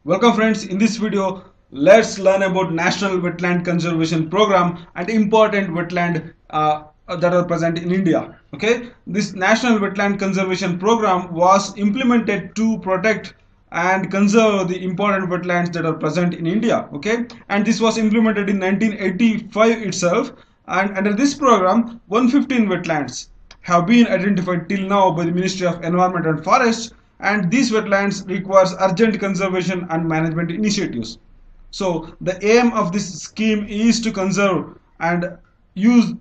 Welcome friends, in this video let's learn about National Wetland Conservation Program and important wetland that are present in India. Okay, this National Wetland Conservation Program was implemented to protect and conserve the important wetlands that are present in India. Okay, and this was implemented in 1985 itself, and under this program 115 wetlands have been identified till now by the Ministry of Environment and Forests, and these wetlands requires urgent conservation and management initiatives. So the aim of this scheme is to conserve and use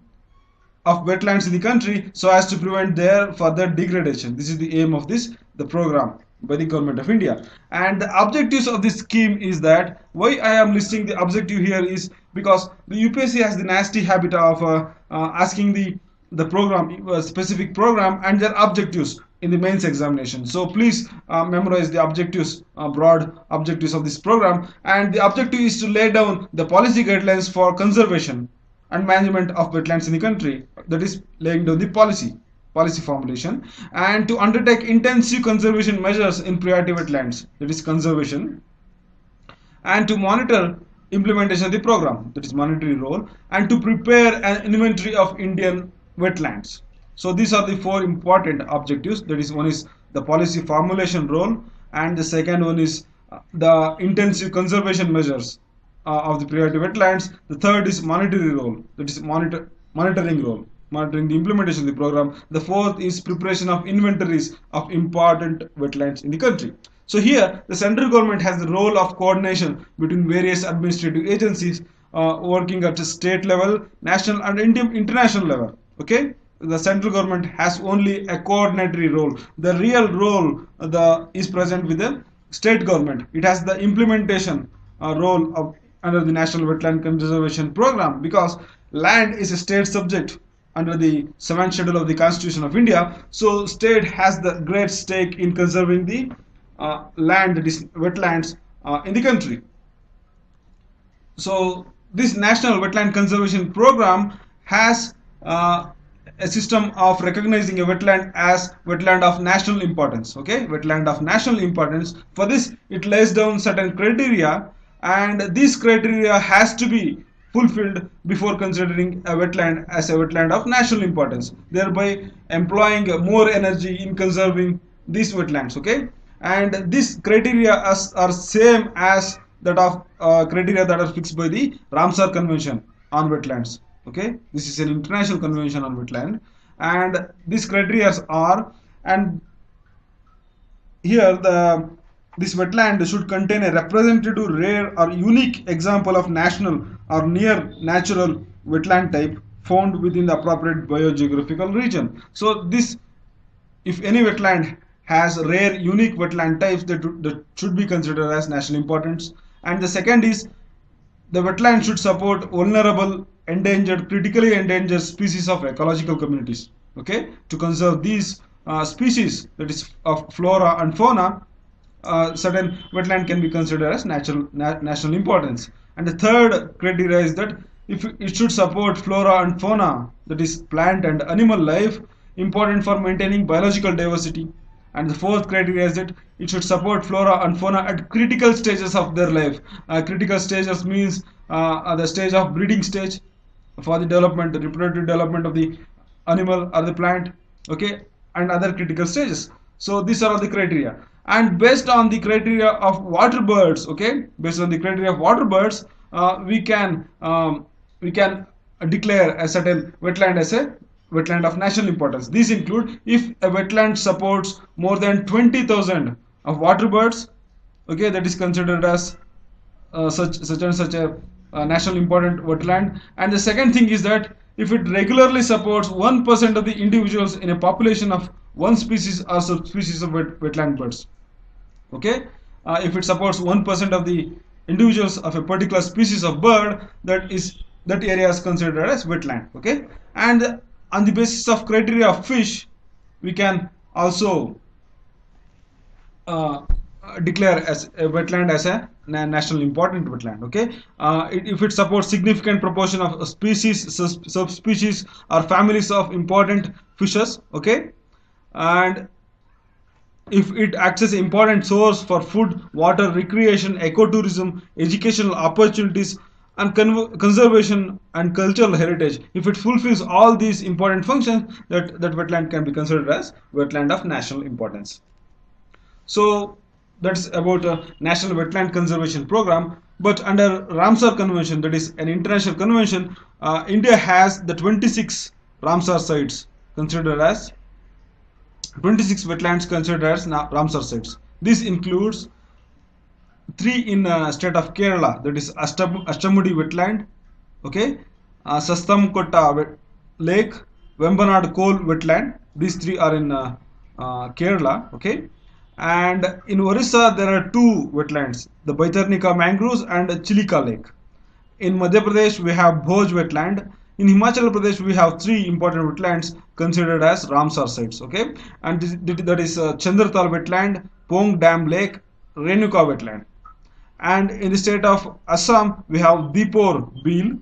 of wetlands in the country so as to prevent their further degradation. This is the aim of the program by the government of India. And the objectives of this scheme is that, why I am listing the objective here is because the UPSC has the nasty habit of asking the program, specific program and their objectives in the mains examination. So please memorize the objectives, broad objectives of this program. And the objective is to lay down the policy guidelines for conservation and management of wetlands in the country, that is laying down the policy formulation, and to undertake intensive conservation measures in priority wetlands, that is conservation, and to monitor implementation of the program, that is monetary role, and to prepare an inventory of Indian wetlands. So these are the four important objectives. That is, one is the policy formulation role, and the second one is the intensive conservation measures of the priority wetlands. The third is monetary role, that is monitoring role, monitoring the implementation of the program. The fourth is preparation of inventories of important wetlands in the country. So here the central government has the role of coordination between various administrative agencies working at a state level, national and international level. Okay, the central government has only a coordinatory role. The real role is present with the state government. It has the implementation role of under the National Wetland Conservation Program, because land is a state subject under the 7th schedule of the Constitution of India. So state has the great stake in conserving the land, that is wetlands, in the country. So this National Wetland Conservation Program has a system of recognizing a wetland as wetland of national importance. Okay, wetland of national importance. For this, it lays down certain criteria, and this criteria has to be fulfilled before considering a wetland as a wetland of national importance, thereby employing more energy in conserving these wetlands. Okay, and these criteria are same as that of criteria that are fixed by the Ramsar Convention on wetlands. Okay, this is an international convention on wetland, and these criteria are, and here this wetland should contain a representative, rare or unique example of national or near natural wetland type found within the appropriate biogeographical region. So this, if any wetland has rare unique wetland types, that should be considered as national importance. And the second is, the wetland should support vulnerable, endangered, critically endangered species of ecological communities. Okay, to conserve these species, that is of flora and fauna, certain wetland can be considered as national importance. And the third criteria is that if it should support flora and fauna, that is plant and animal life, important for maintaining biological diversity. And the fourth criteria is that it should support flora and fauna at critical stages of their life. Critical stages means the stage of breeding stage for the development, the reproductive development of the animal or the plant. Okay, and other critical stages. So these are all the criteria. And based on the criteria of water birds, okay, based on the criteria of water birds, we can declare a certain wetland as a wetland of national importance. These include, if a wetland supports more than 20,000 of water birds, okay, that is considered as such a national important wetland. And the second thing is that if it regularly supports 1% of the individuals in a population of one species or subspecies of wetland birds. Okay, if it supports 1% of the individuals of a particular species of bird, that area is considered as wetland. Okay, and on the basis of criteria of fish, we can also declare as a wetland as a national important wetland. Okay, if it supports significant proportion of species, subspecies or families of important fishes. Okay, and if it acts as important source for food, water, recreation, ecotourism, educational opportunities, and conservation and cultural heritage. If it fulfills all these important functions, that wetland can be considered as wetland of national importance. So that's about a national wetland conservation program. But under Ramsar Convention, that is an international convention, India has the 26 Ramsar sites considered as 26 wetlands considered as Ramsar sites. This includes three in state of Kerala, that is Ashtamudi wetland, okay, Sastamkotta lake, Vembanad coal wetland. These three are in Kerala, okay. And in Orissa there are two wetlands, the Baitarnika mangroves and Chilika lake. In Madhya Pradesh we have Bhoj wetland. In Himachal Pradesh we have three important wetlands considered as Ramsar sites, okay. And that is Chandratal wetland, Pong Dam lake, Renuka wetland. And in the state of Assam we have Deepor Beel.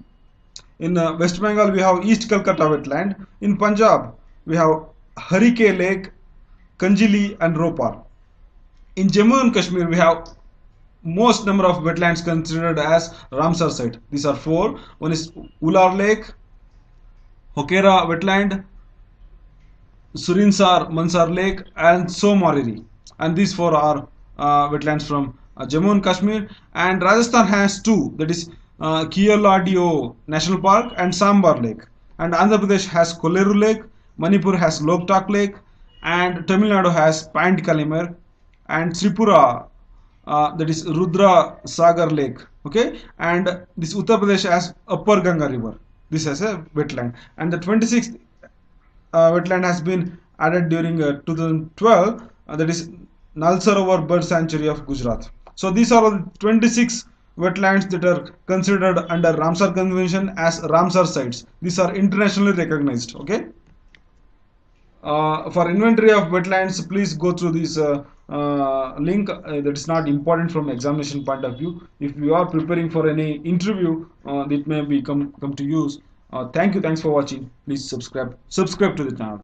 In West Bengal we have East Calcutta wetland. In Punjab we have Harike lake, Kanjili and Ropar. In Jammu and Kashmir we have most number of wetlands considered as Ramsar site. These are four. One is Ular lake, Hokera wetland, Surinsar Mansar lake and Somariri. And these four are wetlands from Jammu and Kashmir. And Rajasthan has two, that is Kialadio National Park and Sambar lake. And Andhra Pradesh has Koleru lake, Manipur has Loktak lake, and Tamil Nadu has Pant Kalimer, and Tripura, that is Rudra Sagar lake, okay. And this Uttar Pradesh has Upper Ganga river. This has a wetland. And the 26th wetland has been added during 2012, that is Nal Sarovar Bird Sanctuary of Gujarat. So these are all 26 wetlands that are considered under Ramsar Convention as Ramsar sites. These are internationally recognized, okay. For inventory of wetlands, please go through this link. That is not important from examination point of view. If you are preparing for any interview, it may come to use. Thanks for watching. Please subscribe to the channel.